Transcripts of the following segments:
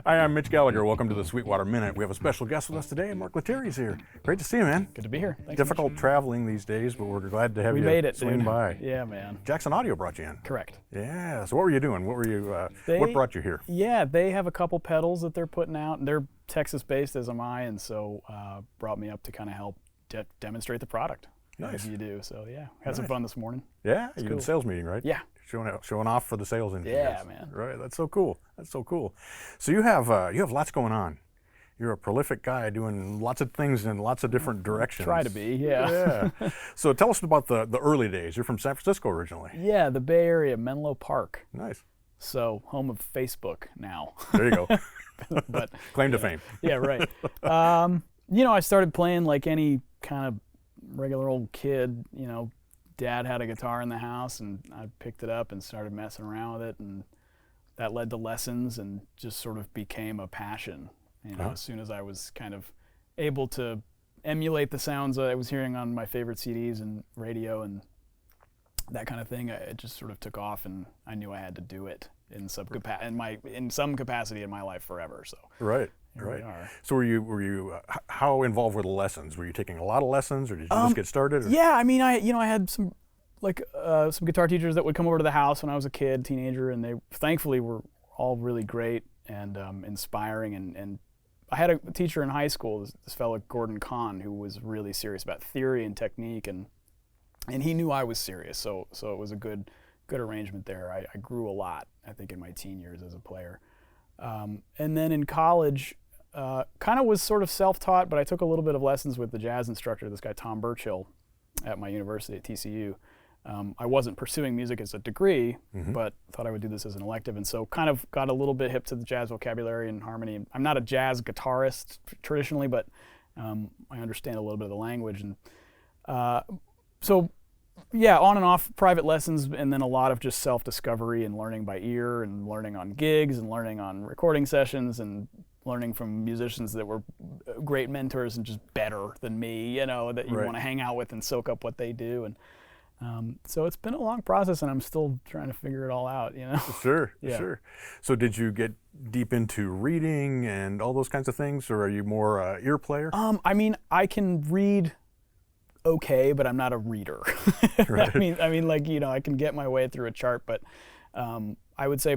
Hi, I'm Mitch Gallagher. Welcome to the Sweetwater Minute. We have a special guest with us today. Mark Lettieri's here. Great to see you, man. Good to be here. Thanks, Difficult Mitch. traveling these days, but we're glad to have We you made it, swing dude. by. Yeah, man. Jackson Audio brought you in. Correct. Yeah. So what were you doing? What were you? What brought you here? Yeah, they have a couple pedals that they're putting out. They're Texas-based, as am I, and so brought me up to kind of help demonstrate the product. Nice. As you do. So yeah, had some fun this morning. Yeah. You did cool. a sales meeting, right? Yeah. Showing off for the sales engineers. Yeah, man. Right. That's so cool. That's so cool. So you have lots going on. You're a prolific guy doing lots of things in lots of different directions. Try to be, yeah. Yeah. So tell us about the early days. You're from San Francisco originally. Yeah, the Bay Area, Menlo Park. Nice. So home of Facebook now. There you go. But Claim to fame. yeah, right. I started playing like any kind of regular old kid. Dad had a guitar in the house, and I picked it up and started messing around with it, and that led to lessons and just sort of became a passion. As soon as I was kind of able to emulate the sounds that I was hearing on my favorite CDs and radio and that kind of thing, it just sort of took off, and I knew I had to do it in some capacity in my life forever. So Right. here we are. So were you how involved were the lessons? Were you taking a lot of lessons, or did you just get started? Or? Yeah, I mean, I had some guitar teachers that would come over to the house when I was a kid, teenager, and they thankfully were all really great and inspiring. And I had a teacher in high school, this fellow Gordon Kahn, who was really serious about theory and technique, and he knew I was serious, so it was a good arrangement there. I grew a lot, I think, in my teen years as a player. And then in college, kind of was sort of self-taught, but I took a little bit of lessons with the jazz instructor, this guy Tom Burchill, at my university at TCU. I wasn't pursuing music as a degree, but thought I would do this as an elective, and so kind of got a little bit hip to the jazz vocabulary and harmony. I'm not a jazz guitarist traditionally, but I understand a little bit of the language. And so, yeah, on and off private lessons, and then a lot of just self-discovery and learning by ear and learning on gigs and learning on recording sessions and learning from musicians that were great mentors and just better than me, that you want to hang out with and soak up what they do. And so it's been a long process, and I'm still trying to figure it all out, Sure, Yeah. sure. So did you get deep into reading and all those kinds of things, or are you more ear player? I mean, I can read okay, but I'm not a reader. Right. I mean, I can get my way through a chart, but I would say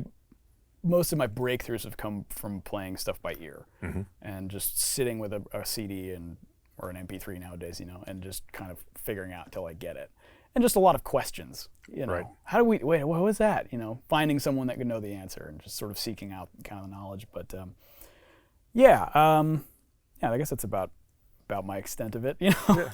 most of my breakthroughs have come from playing stuff by ear and just sitting with a CD or an MP3 nowadays, and just kind of figuring out till I get it. And just a lot of questions, Right. How do we, wait, what was that? Finding someone that could know the answer and just sort of seeking out kind of the knowledge. But I guess that's about my extent of it, Yeah,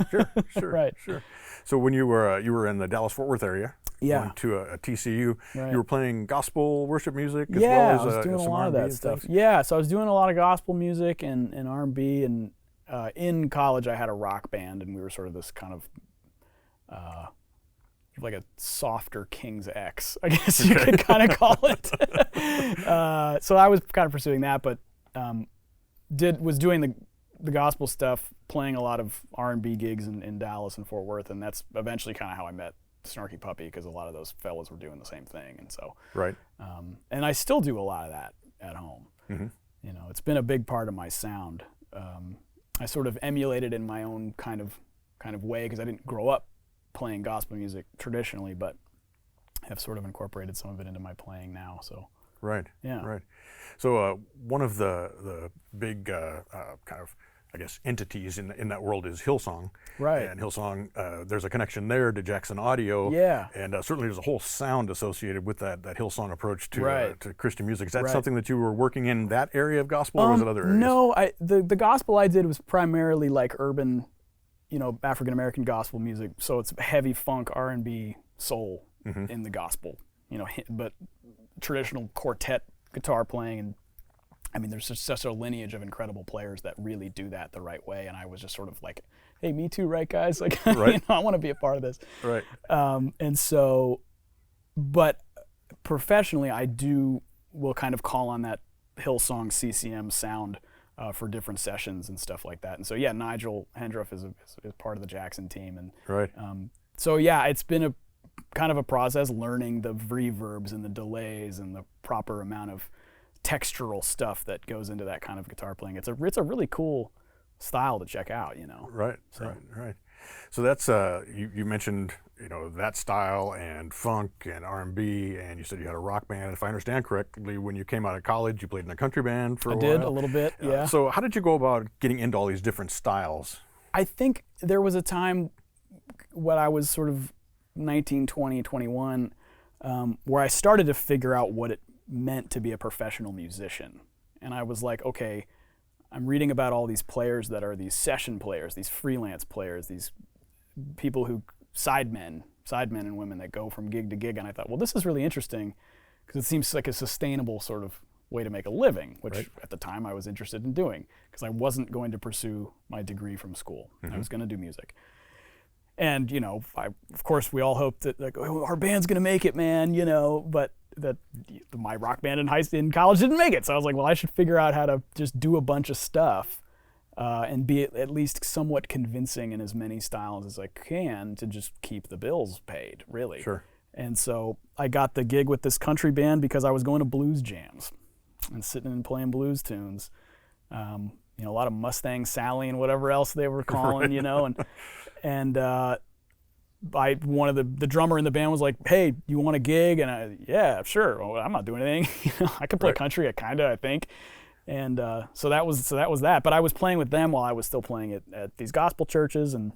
sure, Right. sure. So when you were in the Dallas-Fort Worth area, Yeah. went to a TCU, Right. you were playing gospel worship music as Yeah, well as I was doing a some lot of R&B that and stuff. things? Yeah, so I was doing a lot of gospel music and R&B, and in college I had a rock band, and we were sort of this kind of like a softer King's X, I guess you could kind of call it. So I was kind of pursuing that, but was doing the gospel stuff, playing a lot of R&B gigs in Dallas and Fort Worth, and that's eventually kind of how I met Snarky Puppy, because a lot of those fellas were doing the same thing, and so Right. and I still do a lot of that at home. It's been a big part of my sound. I sort of emulated in my own kind of way, because I didn't grow up playing gospel music traditionally, but have sort of incorporated some of it into my playing now. So Right. Yeah. Right. So one of the big kind of, I guess, entities in that world is Hillsong. Right. And Hillsong, there's a connection there to Jackson Audio. Yeah. And certainly there's a whole sound associated with that Hillsong approach to Right. To Christian music. Is that Right. something that you were working in that area of gospel, or was it other areas? No, the gospel I did was primarily like urban, African American gospel music. So it's heavy funk, R&B, soul in the gospel. But traditional quartet guitar playing, and I mean, there's just such a lineage of incredible players that really do that the right way. And I was just sort of like, hey, me too, right, guys? Like, Right. I want to be a part of this. Right. And so, but professionally, I do we'll kind of call on that Hillsong CCM sound for different sessions and stuff like that. And so, yeah, Nigel Hendriff is part of the Jackson team. And Right. So, yeah, it's been a kind of a process learning the reverbs and the delays and the proper amount of textural stuff that goes into that kind of guitar playing. It's a really cool style to check out, you know. Right. So that's you mentioned, you know, that style and funk and R&B, and you said you had a rock band. If I understand correctly, when you came out of college, you played in a country band for a while. I did a little bit, yeah. So how did you go about getting into all these different styles? I think there was a time when I was sort of 19, 20, 21, where I started to figure out what it meant to be a professional musician. And I was like, okay, I'm reading about all these players that are these session players, these freelance players, these people who, sidemen and women that go from gig to gig. And I thought, well, this is really interesting because it seems like a sustainable sort of way to make a living, which Right. at the time I was interested in doing because I wasn't going to pursue my degree from school. I was going to do music. And, you know, of course, we all hoped that, like, oh, our band's going to make it, man, you know, but that my rock band in college didn't make it. So I was like, well, I should figure out how to just do a bunch of stuff and be at least somewhat convincing in as many styles as I can to just keep the bills paid, really. Sure. And so I got the gig with this country band because I was going to blues jams and sitting and playing blues tunes. You know, a lot of Mustang Sally and whatever else they were calling, you know, and the drummer in the band was like, hey, you want a gig? And yeah, sure. Well, I'm not doing anything. You know, I can play Right. country, I think. And so that was that. But I was playing with them while I was still playing at these gospel churches, and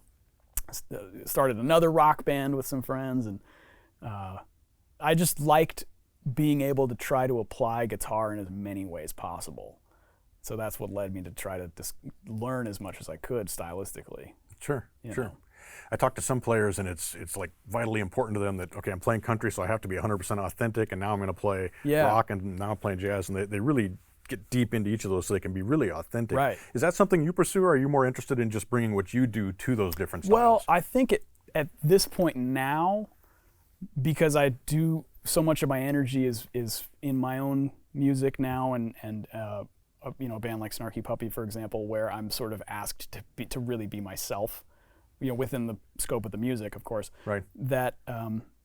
started another rock band with some friends. And I just liked being able to try to apply guitar in as many ways possible. So that's what led me to try to learn as much as I could stylistically. Sure. You Sure. know. I talk to some players, and it's like vitally important to them that, okay, I'm playing country, so I have to be 100% authentic, and now I'm going to play Yeah. rock, and now I'm playing jazz, and they really get deep into each of those so they can be really authentic. Right. Is that something you pursue, or are you more interested in just bringing what you do to those different styles? Well, I think at this point now, because I do so much of my energy is in my own music now, and you know, a band like Snarky Puppy, for example, where I'm sort of asked to really be myself, you know, within the scope of the music, of course. Right. That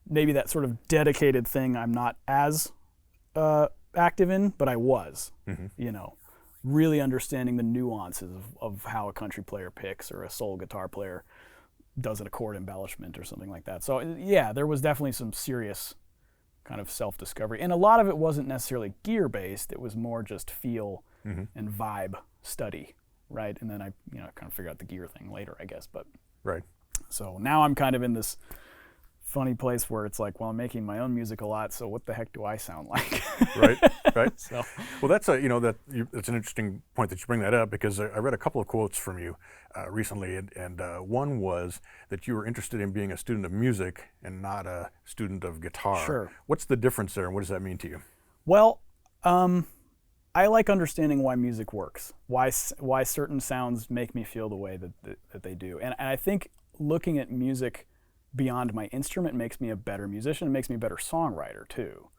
maybe that sort of dedicated thing I'm not as active in, but I was. You know, really understanding the nuances of how a country player picks or a soul guitar player does an chord embellishment or something like that. So yeah, there was definitely some serious kind of self-discovery, and a lot of it wasn't necessarily gear-based. It was more just feel and vibe study, right? And then I, you know, kind of figured out the gear thing later, I guess. But Right. so now I'm kind of in this funny place where it's like, well, I'm making my own music a lot, so what the heck do I sound like? Right. So Well, that's it's an interesting point that you bring that up, because I read a couple of quotes from you recently, and one was that you were interested in being a student of music and not a student of guitar. Sure. What's the difference there, and what does that mean to you? Well, I like understanding why music works, why certain sounds make me feel the way that they do. And I think looking at music beyond my instrument makes me a better musician, makes me a better songwriter too.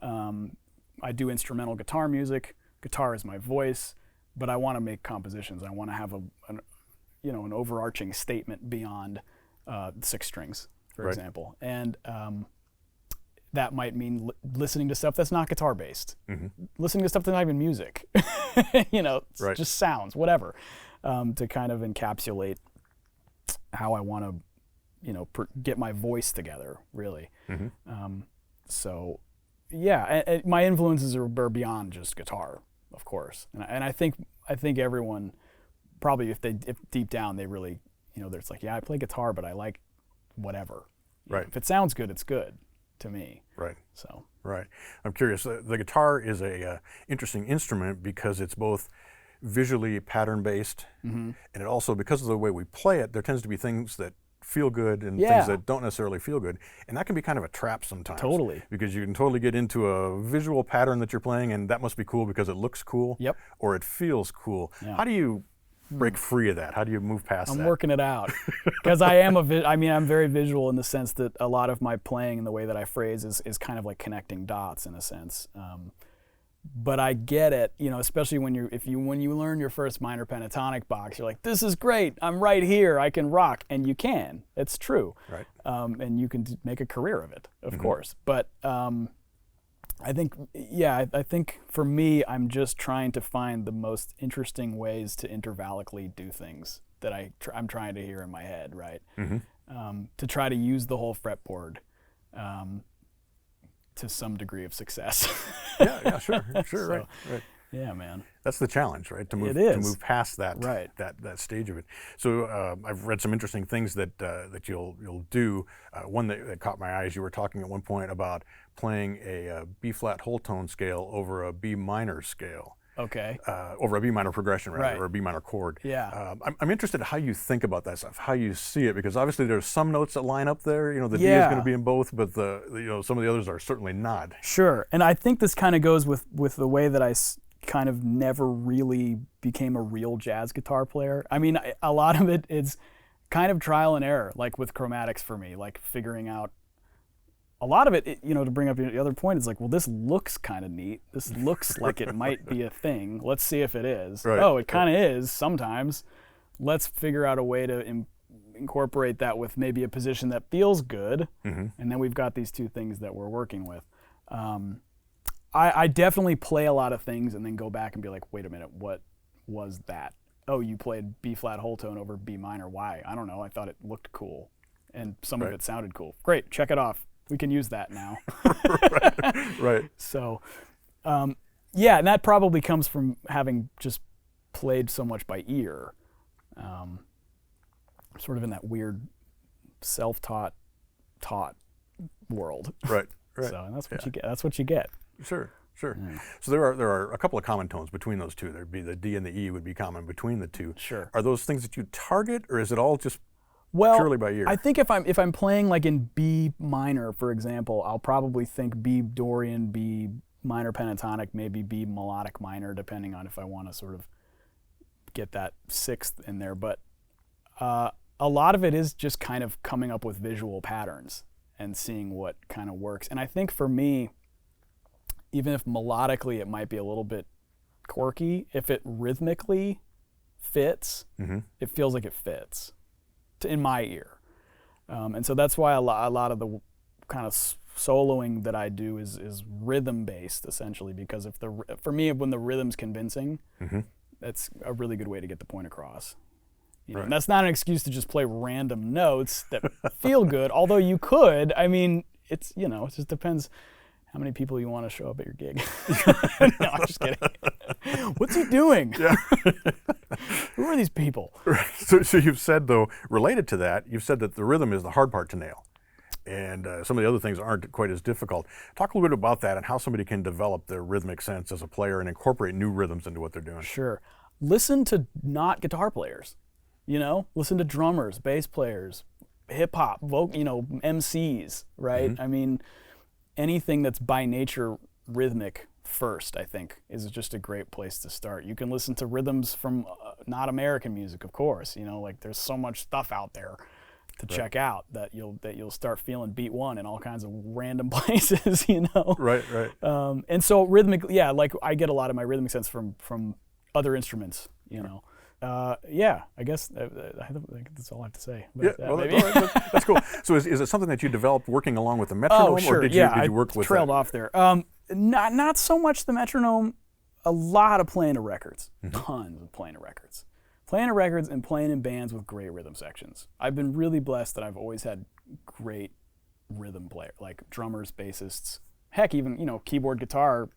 I do instrumental guitar music. Guitar is my voice, but I want to make compositions. I want to have an overarching statement beyond six strings, for Right. example. And that might mean listening to stuff that's not guitar based, listening to stuff that's not even music, you know, Right. just sounds, whatever, to kind of encapsulate how I want to, you know, get my voice together, really. So, yeah, my influences are beyond just guitar, of course, and I think everyone probably, if deep down they really, you know, it's like, yeah, I play guitar, but I like whatever. You know, Right. if it sounds good, it's good to me. Right. So Right. I'm curious. The guitar is a interesting instrument because it's both visually pattern based, and it also, because of the way we play it, there tends to be things that feel good and Yeah. things that don't necessarily feel good, and that can be kind of a trap sometimes. Totally. Because you can totally get into a visual pattern that you're playing, and that must be cool because it looks cool. Yep. Or it feels cool. Yeah. How do you break free of that? How do you move past I'm that? working it out because I'm very visual in the sense that a lot of my playing and the way that I phrase is kind of like connecting dots in a sense. but I get it, especially when you learn your first minor pentatonic box, you're like, this is great, I'm right here, I can rock, and you can. It's true. Right. And you can make a career of it, of course. But I think, I think for me, I'm just trying to find the most interesting ways to intervallically do things that I'm trying to hear in my head, right? To try to use the whole fretboard. To some degree of success. Sure, So, right. Yeah, man. That's the challenge, right? To move past that, right. that stage of it. So I've read some interesting things that you'll do. One that caught my eye is you were talking at one point about playing a B flat whole tone scale over a B minor scale. Okay. Over a B minor progression, rather, Right. or a B minor chord. Yeah. I'm interested in how you think about that stuff, how you see it, because obviously there's some notes that line up there. The D is going to be in both, but some of the others are certainly not. Sure. And I think this kind of goes with the way that I kind of never really became a real jazz guitar player. I mean, a lot of it is kind of trial and error, like with chromatics for me, like figuring out. A lot of it, to bring up the other point, is like, well, this looks kind of neat. This looks like it might be a thing. Let's see if it is. Right. Oh, it kind of is sometimes. Let's figure out a way to incorporate that with maybe a position that feels good. And then we've got these two things that we're working with. I definitely play a lot of things and then go back and be like, wait a minute, what was that? Oh, you played B flat whole tone over B minor. Why? I don't know. I thought it looked cool. And some of it sounded cool. Great, check it off. We can use that now. Right. So, and that probably comes from having just played so much by ear. Sort of in that weird self-taught world. Right. So and that's what you get. That's what you get. Sure. So there are a couple of common tones between those two. There'd be the D and the E would be common between the two. Sure. Are those things that you target, or is it all just Well, purely by ear? I think if I'm playing like in B minor, for example, I'll probably think B Dorian, B minor pentatonic, maybe B melodic minor, depending on if I want to sort of get that sixth in there. But a lot of it is just kind of coming up with visual patterns and seeing what kind of works. And I think for me, even if melodically it might be a little bit quirky, if it rhythmically fits, it feels like it fits in my ear. And so that's why a lot of the kind of soloing that I do is rhythm based, essentially, because for me, when the rhythm's convincing, that's a really good way to get the point across. Right. And that's not an excuse to just play random notes that feel good, although you could. I mean, it just depends how many people you want to show up at your gig. No, I'm just kidding. What's he doing? Yeah. Who are these people? Right. So you've said, though, related to that, you've said that the rhythm is the hard part to nail, and some of the other things aren't quite as difficult. Talk a little bit about that and how somebody can develop their rhythmic sense as a player and incorporate new rhythms into what they're doing. Sure. Listen to not guitar players. Listen to drummers, bass players, hip hop, MCs, right? I mean, anything that's by nature rhythmic first, I think, is just a great place to start. You can listen to rhythms from not American music, of course. Like there's so much stuff out there to check out that you'll start feeling beat one in all kinds of random places, Right. And so rhythmically, like I get a lot of my rhythmic sense from other instruments, I guess that's all I have to say about that. Well, maybe. all right, that's cool. So is it something that you developed working along with the metronome, Oh, sure. or did you work with trailed off there. Not so much the metronome. A lot of playing to records, tons of playing to records. Playing to records and playing in bands with great rhythm sections. I've been really blessed that I've always had great rhythm players, like drummers, bassists, heck, even keyboard, guitar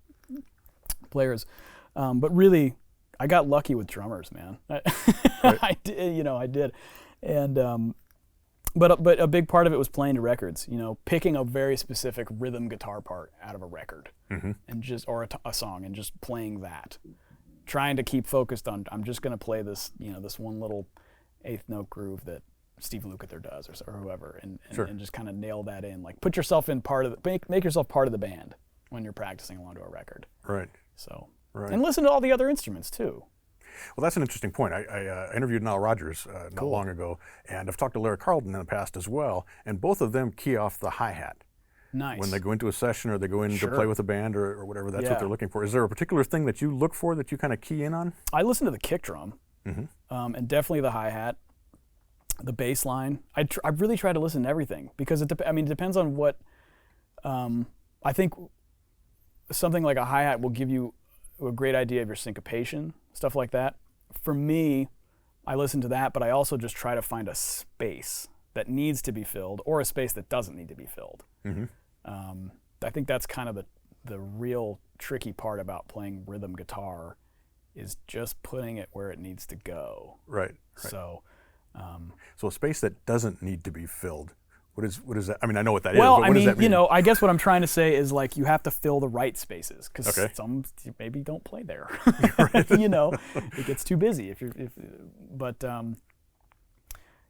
players. But really, I got lucky with drummers, man. I did, and but a big part of it was playing to records. Picking a very specific rhythm guitar part out of a record, and just a song, and just playing that. Trying to keep focused on, I'm just going to play this, this one little eighth note groove that Steve Lukather does, or whoever, and just kind of nail that in. Like put yourself in make yourself part of the band when you're practicing along to a record. Right. So. Right. And listen to all the other instruments too. Well, that's an interesting point. I interviewed Nile Rodgers not long ago, and I've talked to Larry Carlton in the past as well, and both of them key off the hi-hat. Nice. when they go into a session or they go in to Sure. play with a band or whatever, that's Yeah. what they're looking for. Is there a particular thing that you look for that you kind of key in on? I listen to the kick drum, and definitely the hi-hat, the bass line. I really try to listen to everything because it depends on what. I think something like a hi-hat will give you a great idea of your syncopation, stuff like that. For me, I listen to that, but I also just try to find a space that needs to be filled or a space that doesn't need to be filled. I think that's kind of the real tricky part about playing rhythm guitar is just putting it where it needs to go. Right. So, So a space that doesn't need to be filled. What is that? I mean, I know what that is. well, But I what does mean, that mean? I guess what I'm trying to say is like you have to fill the right spaces because Okay. some you maybe don't play there. It gets too busy but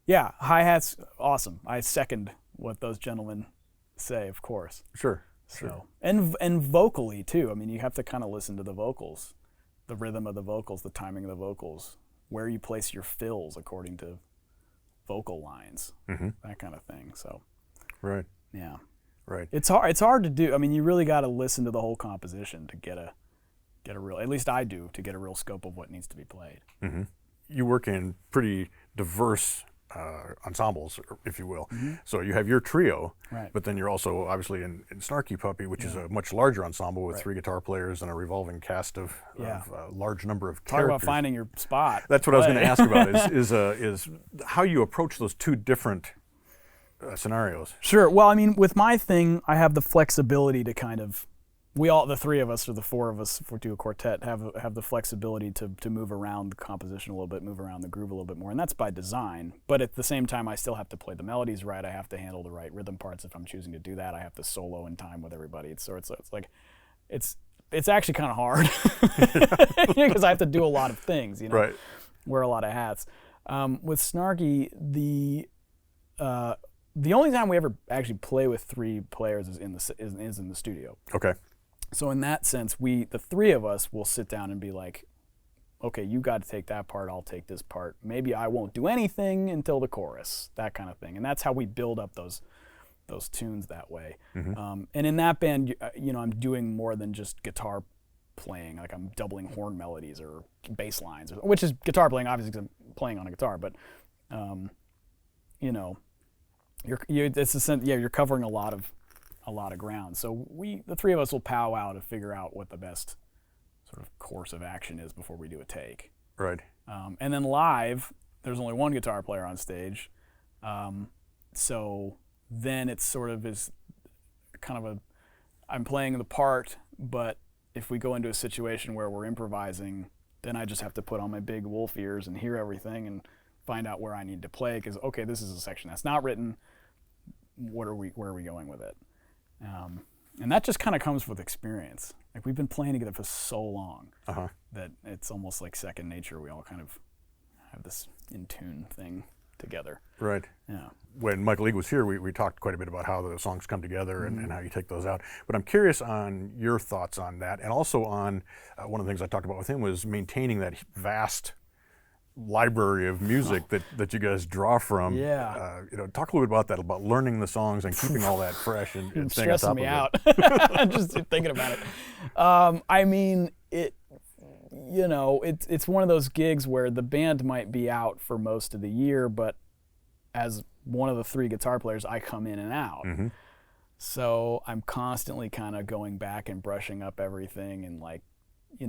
yeah, hi-hats awesome. I second what those gentlemen say, of course. Sure. So and vocally too. I mean, you have to kind of listen to the vocals, the rhythm of the vocals, the timing of the vocals, where you place your fills according to vocal lines, that kind of thing. So Right. yeah, Right. it's hard to do. I mean, you really got to listen to the whole composition to get a real. At least I do, to get a real scope of what needs to be played. You work in pretty diverse ensembles, if you will. So you have your trio, Right. but then you're also obviously in Snarky Puppy, which is a much larger ensemble with 3 guitar players and a revolving cast of a large number of Talk characters. about finding your spot. That's what I was going to Play. ask about is how you approach those 2 different scenarios. Sure. Well, I mean, with my thing, I have the flexibility to kind of, the 3 of us or the 4 of us, if we do a quartet, have the flexibility to move around the composition a little bit, move around the groove a little bit more, and that's by design. But at the same time, I still have to play the melodies right. I have to handle the right rhythm parts if I'm choosing to do that. I have to solo in time with everybody. It's like, it's actually kind of hard because I have to do a lot of things. Right. Wear a lot of hats. With Snarky, the only time we ever actually play with 3 players is in the studio. Okay. So in that sense, the 3 of us will sit down and be like, okay, you got to take that part, I'll take this part. Maybe I won't do anything until the chorus, that kind of thing. And that's how we build up those tunes that way. And in that band, I'm doing more than just guitar playing. Like I'm doubling horn melodies or bass lines, which is guitar playing, obviously, because I'm playing on a guitar. But, you're covering a lot of ground. So the 3 of us will powwow to figure out what the best sort of course of action is before we do a take. Right. And then live, there's only one guitar player on stage. So then it's sort of is kind of I'm playing the part, but if we go into a situation where we're improvising, then I just have to put on my big wolf ears and hear everything and find out where I need to play, because okay, this is a section that's not written. Where are we going with it? And that just kind of comes with experience. Like we've been playing together for so long that it's almost like second nature. We all kind of have this in tune thing together. Right. Yeah. When Michael League was here, we talked quite a bit about how the songs come together and how you take those out. But I'm curious on your thoughts on that, and also on one of the things I talked about with him was maintaining that vast library of music that you guys draw from. Yeah. Talk a little bit about that, about learning the songs and keeping all that fresh and It's staying on stressing top me of it. out just thinking about it. I mean, it's one of those gigs where the band might be out for most of the year, but as one of the 3 guitar players, I come in and out. So I'm constantly kind of going back and brushing up everything, and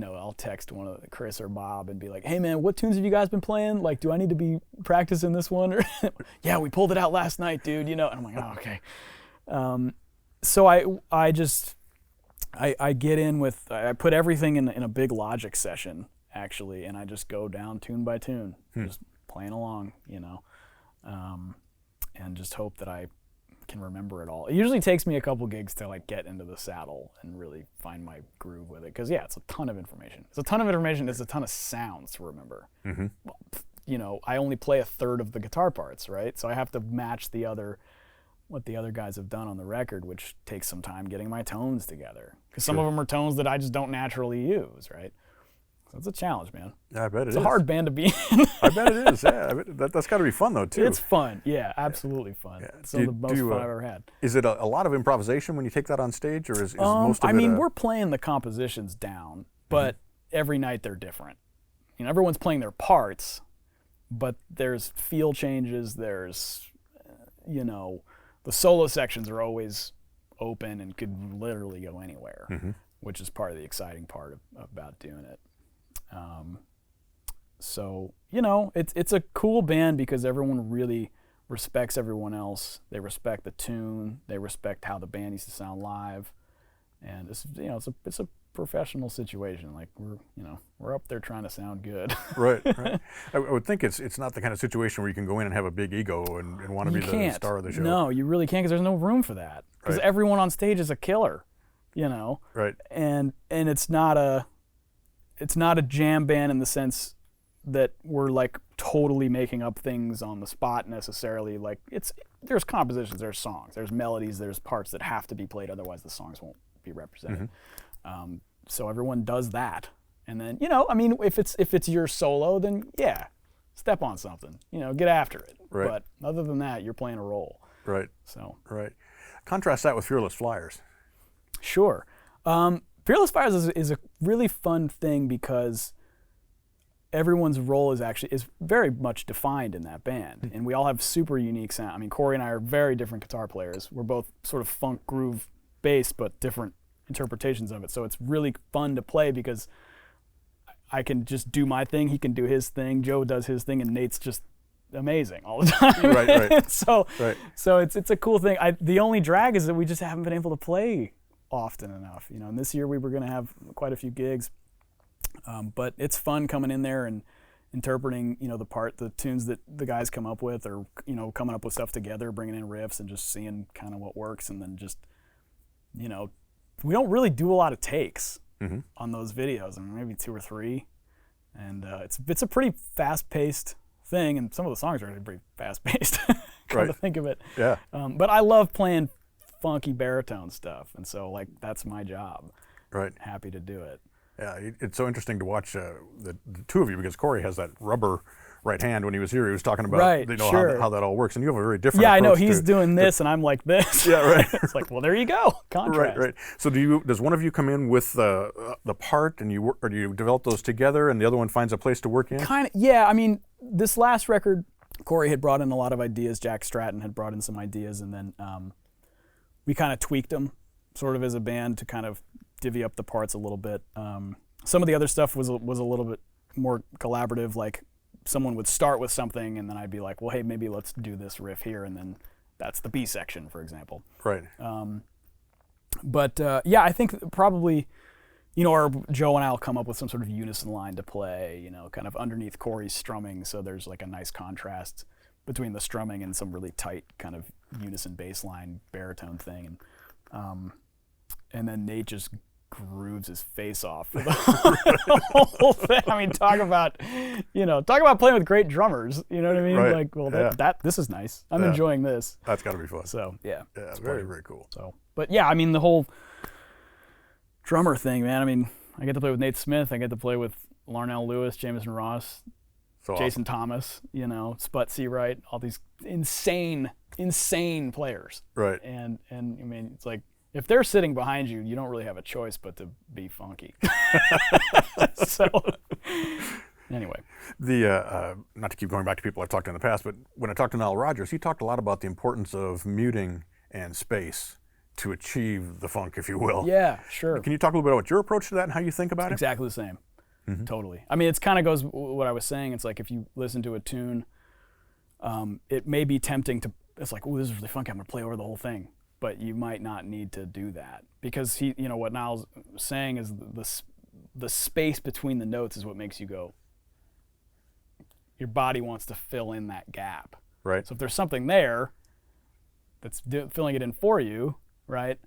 I'll text one of Chris or Bob and be like, hey man, what tunes have you guys been playing? Like, do I need to be practicing this one? Or yeah, we pulled it out last night, dude, and I'm like, oh, okay. So I get in with, I put everything in a big Logic session, actually, and I just go down tune by tune, just playing along, and just hope that I can remember it all. It usually takes me a couple gigs to get into the saddle and really find my groove with it, because it's a ton of information. It's a ton of sounds to remember. I only play a third of the guitar parts, right? So I have to match what the other guys have done on the record, which takes some time getting my tones together, because some of them are tones that I just don't naturally use, right? So it's a challenge, man. Yeah, I bet it is. It's a hard band to be in. I bet it is. Yeah, I bet that's got to be fun though too. It's fun. Yeah, absolutely fun. Yeah. Some of the most fun I've ever had. Is it a lot of improvisation when you take that on stage, or is most of it? I mean, we're playing the compositions down, but every night they're different. You know, everyone's playing their parts, but there's feel changes. There's, you know, the solo sections are always open and could literally go anywhere, which is part of the exciting part about doing it. So, you know, it's a cool band because everyone really respects everyone else. They respect the tune. They respect how the band needs to sound live. And it's, you know, it's a professional situation. Like we're up there trying to sound good. Right. I would think it's not the kind of situation where you can go in and have a big ego and want to be the star of the show. No, you really can't because there's no room for that. Because everyone on stage is a killer, you know. Right. And it's not a jam band in the sense that we're like totally making up things on the spot necessarily. Like there's compositions, there's songs, there's melodies, there's parts that have to be played, otherwise the songs won't be represented. So everyone does that, and then, you know, I mean, if it's your solo, then yeah, step on something, you know, get after it. Right. But other than that, you're playing a role. Right. So. Right. Contrast that with Fearless Flyers. Sure. Fearless Flyers is a really fun thing because everyone's role is very much defined in that band, and we all have super unique sound. I mean, Corey and I are very different guitar players. We're both sort of funk groove based, but different interpretations of it. So it's really fun to play because I can just do my thing, he can do his thing, Joe does his thing, and Nate's just amazing all the time. Right. So it's a cool thing. The only drag is that we just haven't been able to play often enough. You know, and this year we were going to have quite a few gigs, but it's fun coming in there and interpreting, you know, the tunes that the guys come up with, or, you know, coming up with stuff together, bringing in riffs and just seeing kind of what works, and then just, you know, we don't really do a lot of takes on those videos. I mean, maybe 2 or 3, and it's a pretty fast-paced thing, and some of the songs are pretty fast-paced. Come to think of it. Yeah. But I love playing funky baritone stuff, and so like that's my job. Right. Happy to do it. Yeah, it's so interesting to watch the two of you, because Corey has that rubber right hand. When he was here, he was talking about how that all works, and you have a very different. Yeah, I know he's doing this, and I'm like this. Yeah, right. It's like, well, there you go, contrast. Right. So does one of you come in with the part, and or do you develop those together, and the other one finds a place to work in? Kind of, yeah. I mean, this last record, Corey had brought in a lot of ideas. Jack Stratton had brought in some ideas, and then we kind of tweaked them, sort of as a band, to kind of divvy up the parts a little bit. Some of the other stuff was a little bit more collaborative, like someone would start with something and then I'd be like, well, hey, maybe let's do this riff here, and then that's the B section, for example. Right. But yeah, I think probably, you know, or Joe and I'll come up with some sort of unison line to play, you know, kind of underneath Corey's strumming, so there's like a nice contrast between the strumming and some really tight kind of unison bass line baritone thing. And then Nate just grooves his face off for the whole thing. I mean, talk about playing with great drummers. You know what I mean? Right. Like, well, this is nice. I'm enjoying this. That's got to be fun. So yeah, it's very, very cool. So, but yeah, I mean, the whole drummer thing, man. I mean, I get to play with Nate Smith. I get to play with Larnell Lewis, Jameson Ross, Jason Thomas. You know, Sput Seawright. All these insane players. Right. And I mean, it's like, if they're sitting behind you, you don't really have a choice but to be funky. So, anyway. Not to keep going back to people I've talked to in the past, but when I talked to Nile Rodgers, he talked a lot about the importance of muting and space to achieve the funk, if you will. Yeah, sure. Can you talk a little bit about your approach to that and how you think about it? Exactly the same. Totally. I mean, it kind of goes what I was saying. It's like if you listen to a tune, it may be tempting to, it's like, oh, this is really funky, I'm going to play over the whole thing. But you might not need to do that, because what Niall's saying is the space between the notes is what makes you go. Your body wants to fill in that gap. Right. So if there's something there that's filling it in for you, right,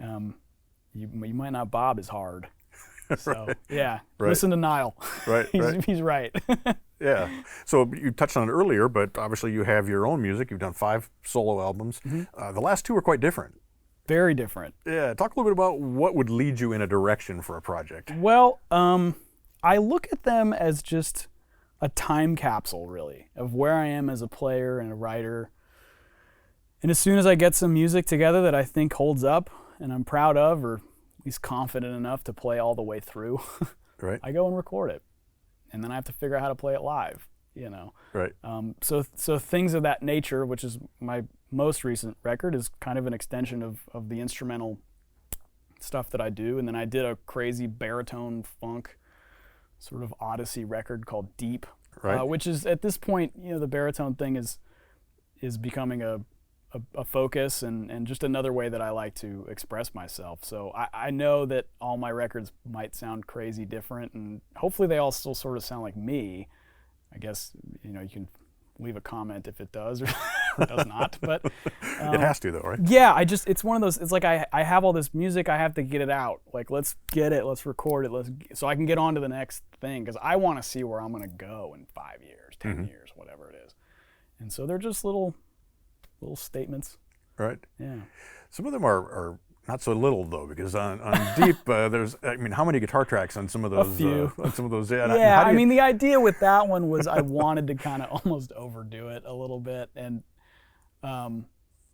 you might not bob as hard. So yeah, listen to Niall. Right. He's right. Yeah. So you touched on it earlier, but obviously you have your own music. You've done 5 solo albums. The last 2 are quite different. Very different. Yeah. Talk a little bit about what would lead you in a direction for a project. Well, I look at them as just a time capsule, really, of where I am as a player and a writer. And as soon as I get some music together that I think holds up and I'm proud of, or at least confident enough to play all the way through, Right. I go and record it. And then I have to figure out how to play it live, you know. Right. So things of that nature, which is my most recent record, is kind of an extension of the instrumental stuff that I do. And then I did a crazy baritone funk sort of odyssey record called Deep, Right. which is at this point, you know, the baritone thing is becoming a focus and just another way that I like to express myself. So I know that all my records might sound crazy different, and hopefully they all still sort of sound like me. I guess, you know, you can leave a comment if it does or does not, but It has to, though, right? yeah, it's one of those, it's like I have all this music, I have to get it out. Like, let's get it, let's record it, so I can get on to the next thing, because I want to see where I'm going to go in 5 years, 10 years, whatever it is. And so they're just little statements. Right. Yeah. Some of them are not so little, though, because on Deep, there's, I mean, how many guitar tracks on some of those? A few. On some of those, yeah. Yeah, I mean, the idea with that one was I wanted to kind of almost overdo it a little bit, and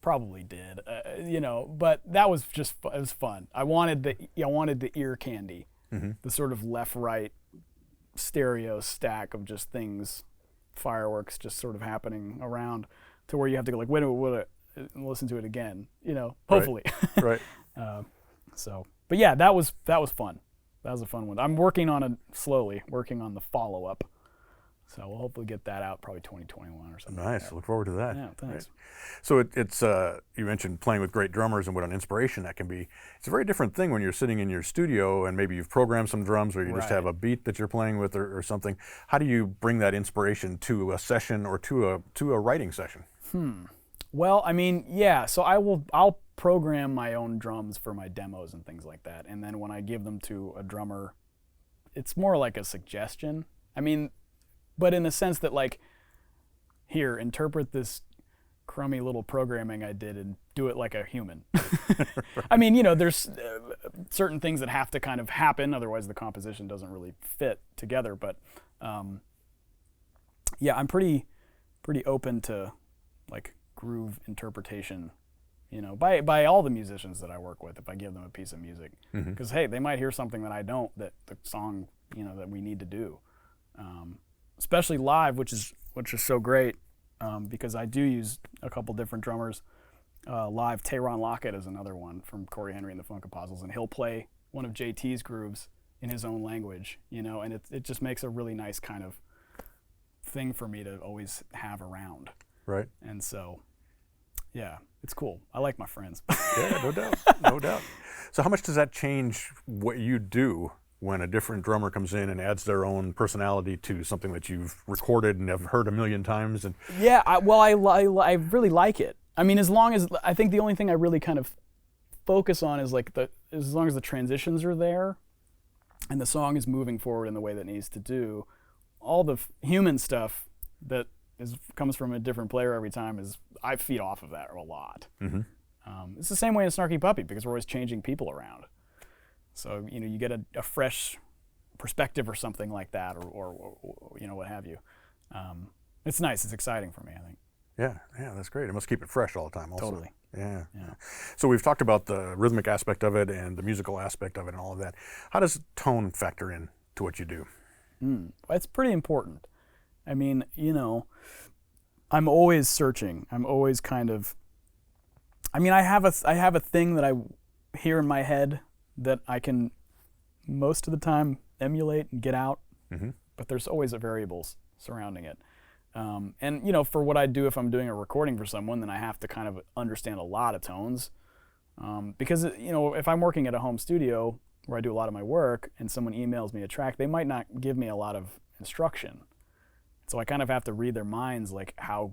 probably did, you know. But that was just it was fun. I wanted the ear candy, the sort of left-right stereo stack of just things, fireworks just sort of happening around, to where you have to go like, wait a minute, listen to it again, you know. Hopefully. Right. But yeah, that was fun. That was a fun one. I'm working on slowly working on the follow-up. So we'll hopefully get that out probably 2021 or something. Nice. Like Look forward to that. Yeah, thanks. Right. So it's you mentioned playing with great drummers and what an inspiration that can be. It's a very different thing when you're sitting in your studio and maybe you've programmed some drums, or you just have a beat that you're playing with, or something. How do you bring that inspiration to a session or to a writing session? Well, I mean, yeah. So I'll program my own drums for my demos and things like that, and then when I give them to a drummer, it's more like a suggestion. I mean, but in the sense that, like, here, interpret this crummy little programming I did and do it like a human. I mean, you know, there's certain things that have to kind of happen, otherwise the composition doesn't really fit together. But yeah, I'm pretty open to, like, groove interpretation, you know, by all the musicians that I work with, if I give them a piece of music. Because, hey, they might hear something that I don't, that the song, you know, that we need to do. Especially live, which is so great, because I do use a couple different drummers live. Tayron Lockett is another one from Corey Henry and the Funk Apostles, and he'll play one of JT's grooves in his own language, you know, and it just makes a really nice kind of thing for me to always have around. Right. And so, yeah, it's cool. I like my friends. Yeah, no doubt, no doubt. So how much does that change what you do when a different drummer comes in and adds their own personality to something that you've recorded and have heard a million times? And yeah, I really like it. I mean, as long as, I think the only thing I really kind of focus on is like as long as the transitions are there and the song is moving forward in the way that it needs to do, all the human stuff that comes from a different player every time I feed off of that a lot. It's the same way in Snarky Puppy, because we're always changing people around. So, you know, you get a fresh perspective or something like that, or you know, what have you. It's nice. It's exciting for me, I think. Yeah, that's great. It must keep it fresh all the time also. Totally. Yeah. So we've talked about the rhythmic aspect of it and the musical aspect of it and all of that. How does tone factor in to what you do? It's pretty important. I mean, you know, I'm always searching. I'm always kind of, I mean, I have a thing that I hear in my head that I can most of the time emulate and get out, but there's always variables surrounding it. And, you know, for what I do, if I'm doing a recording for someone, then I have to kind of understand a lot of tones. Because, you know, if I'm working at a home studio where I do a lot of my work and someone emails me a track, they might not give me a lot of instruction. So I kind of have to read their minds, like how,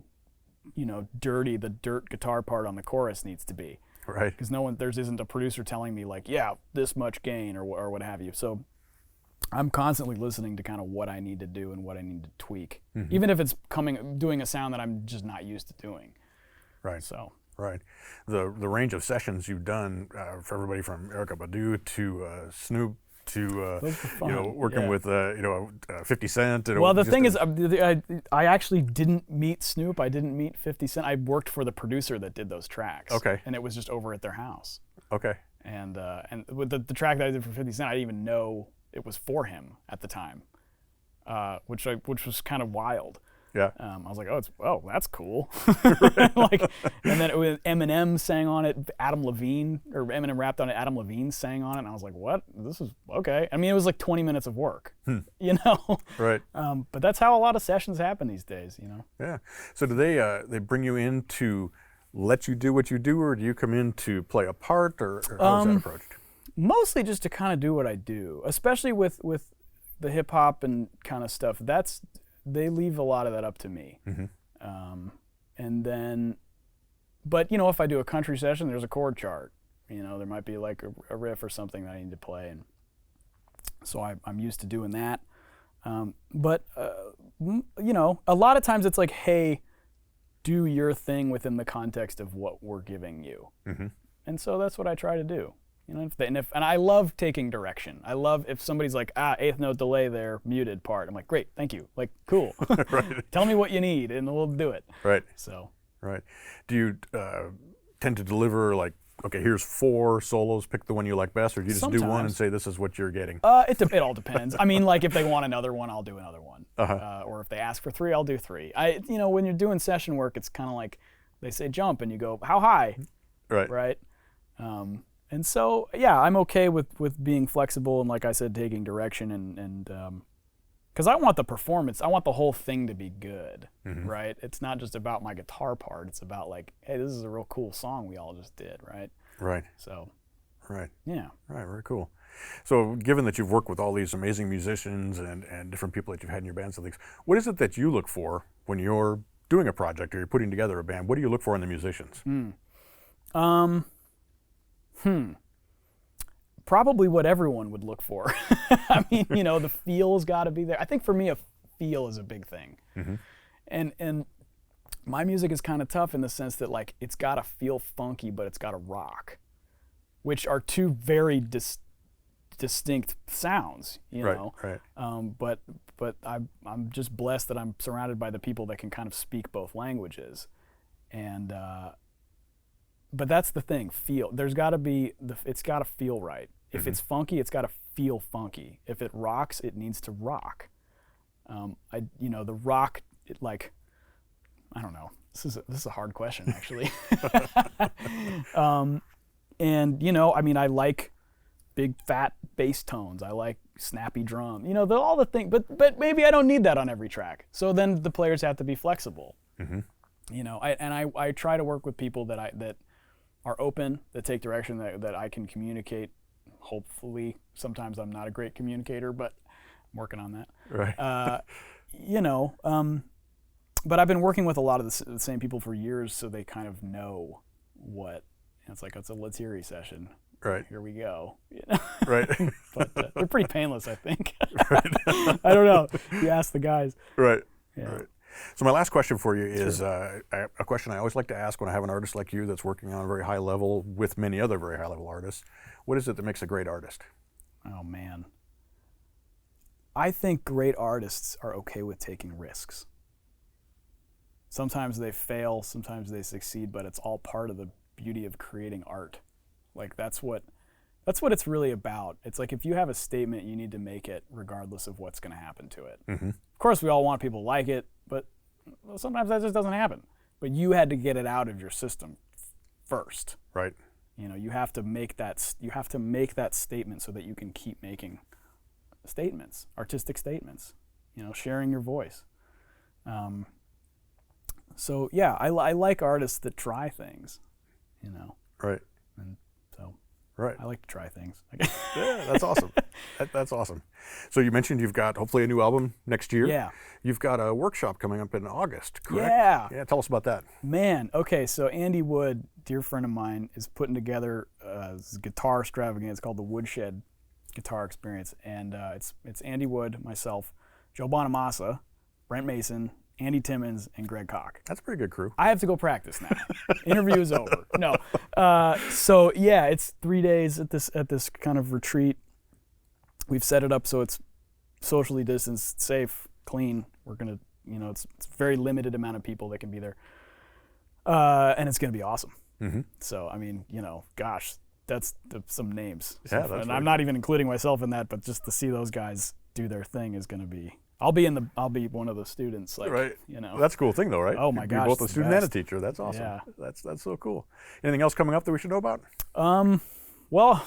you know, dirty the dirt guitar part on the chorus needs to be. Right. Because there isn't a producer telling me, like, yeah, this much gain or what have you. So I'm constantly listening to kind of what I need to do and what I need to tweak, even if it's doing a sound that I'm just not used to doing. Right. So. Right. The range of sessions you've done for everybody from Erykah Badu to Snoop to Those were fun. working Yeah. with 50 Cent. And Well, the just thing a- is, I actually didn't meet Snoop. I didn't meet 50 Cent. I worked for the producer that did those tracks. Okay. And it was just over at their house. Okay. And with the track that I did for 50 Cent, I didn't even know it was for him at the time, which was kind of wild. Yeah. I was like, that's cool. Like, and then Eminem sang on it. Eminem rapped on it. Adam Levine sang on it, and I was like, what? This is okay. I mean, it was like 20 minutes of work, Right. But that's how a lot of sessions happen these days, Yeah. So do they bring you in to let you do what you do, or do you come in to play a part, or how is that approached? Mostly just to kind of do what I do, especially with the hip hop and kind of stuff. They leave a lot of that up to me. And then, but if I do a country session, there's a chord chart. There might be like a riff or something that I need to play, and so I'm used to doing that. But a lot of times it's like, hey, do your thing within the context of what we're giving you. And so that's what I try to do. And I love taking direction. I love if somebody's like, eighth note delay there, muted part. I'm like, great, thank you. Like, cool. Right. Tell me what you need, and we'll do it. Right. So. Right. Do you tend to deliver like, okay, here's 4 solos, pick the one you like best, or do you just do one and say this is what you're getting? It all depends. I mean, like if they want another one, I'll do another one. Or if they ask for 3, I'll do 3. When you're doing session work, it's kind of like they say jump, and you go, how high? Right. Right. And so, yeah, I'm okay with being flexible and, like I said, taking direction and because I want the performance, I want the whole thing to be good, right? It's not just about my guitar part. It's about like, hey, this is a real cool song we all just did, right? Right. So. Right. Yeah. Right. Very cool. So, given that you've worked with all these amazing musicians and different people that you've had in your bands and things, what is it that you look for when you're doing a project or you're putting together a band? What do you look for in the musicians? Probably what everyone would look for. I mean, the feel's got to be there. I think for me, a feel is a big thing. And my music is kind of tough in the sense that like it's got to feel funky, but it's got to rock, which are 2 very distinct sounds. Know. Right. But I'm just blessed that I'm surrounded by the people that can kind of speak both languages, and. But that's the thing, feel. There's got to be, it's got to feel right. If it's funky, it's got to feel funky. If it rocks, it needs to rock. The rock, I don't know. This is a hard question, actually. I like big fat bass tones. I like snappy drum. All the things. But maybe I don't need that on every track. So then the players have to be flexible. I try to work with people that are open, that take direction, that I can communicate. Hopefully, sometimes I'm not a great communicator, but I'm working on that. Right. But I've been working with a lot of the same people for years, so they kind of know what. It's like, it's a Lettieri session. Right. Here we go. Right. But they're pretty painless, I think. Right. I don't know. You ask the guys. Right. Yeah. Right. So my last question for you is a question I always like to ask when I have an artist like you that's working on a very high level with many other very high level artists. What is it that makes a great artist? Oh, man. I think great artists are okay with taking risks. Sometimes they fail, sometimes they succeed, but it's all part of the beauty of creating art. Like that's what it's really about. It's like if you have a statement, you need to make it regardless of what's going to happen to it. Of course, we all want people to like it, but sometimes that just doesn't happen. But you had to get it out of your system first. Right. You have to make that. You have to make that statement so that you can keep making statements, artistic statements. Sharing your voice. So yeah, I like artists that try things. Right. And so. Right. I like to try things. Yeah, that's awesome. That's awesome. So you mentioned you've got hopefully a new album next year. Yeah. You've got a workshop coming up in August, correct? Yeah. Yeah. Tell us about that. Man, okay. So Andy Wood, dear friend of mine, is putting together this guitar extravaganza. It's called the Woodshed Guitar Experience, and it's Andy Wood, myself, Joe Bonamassa, Brent Mason, Andy Timmons, and Greg Koch. That's a pretty good crew. I have to go practice now. Interview is over. No. So yeah, it's 3 days at this kind of retreat. we've set it up so it's socially distanced, safe, clean. We're gonna, it's a very limited amount of people that can be there, and it's gonna be awesome. Mm-hmm. So I mean, gosh, that's some names. Yeah, So, that's and I'm not even including myself in that, but just to see those guys do their thing is gonna be. I'll be one of the students, like, right. That's a cool thing, though, right? Oh my gosh, you're both a it's the student and a best. teacher. That's awesome. Yeah. That's so cool. Anything else coming up that we should know about? Well,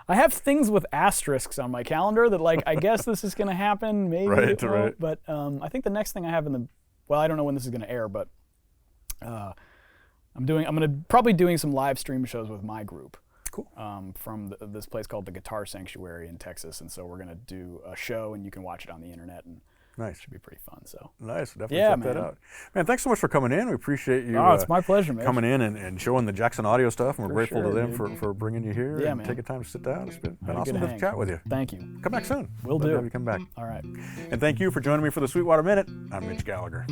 I have things with asterisks on my calendar that, like, I guess this is gonna happen, maybe. Right, right. But I think the next thing I have I don't know when this is gonna air, but I'm gonna probably doing some live stream shows with my group. Cool. From this place called the Guitar Sanctuary in Texas, and so we're gonna do a show, and you can watch it on the internet, and nice. it should be pretty fun. So nice, definitely yeah, check that out. Man, thanks so much for coming in. We appreciate you. Oh, it's my pleasure, man. Coming in and showing the Jackson Audio stuff, and we're grateful to them for bringing you here and man. taking time to sit down. It's been Had a awesome good to hang. chat with you. Thank you. Come back soon. Will Love to do. have you come back. All right. And thank you for joining me for the Sweetwater Minute. I'm Mitch Gallagher.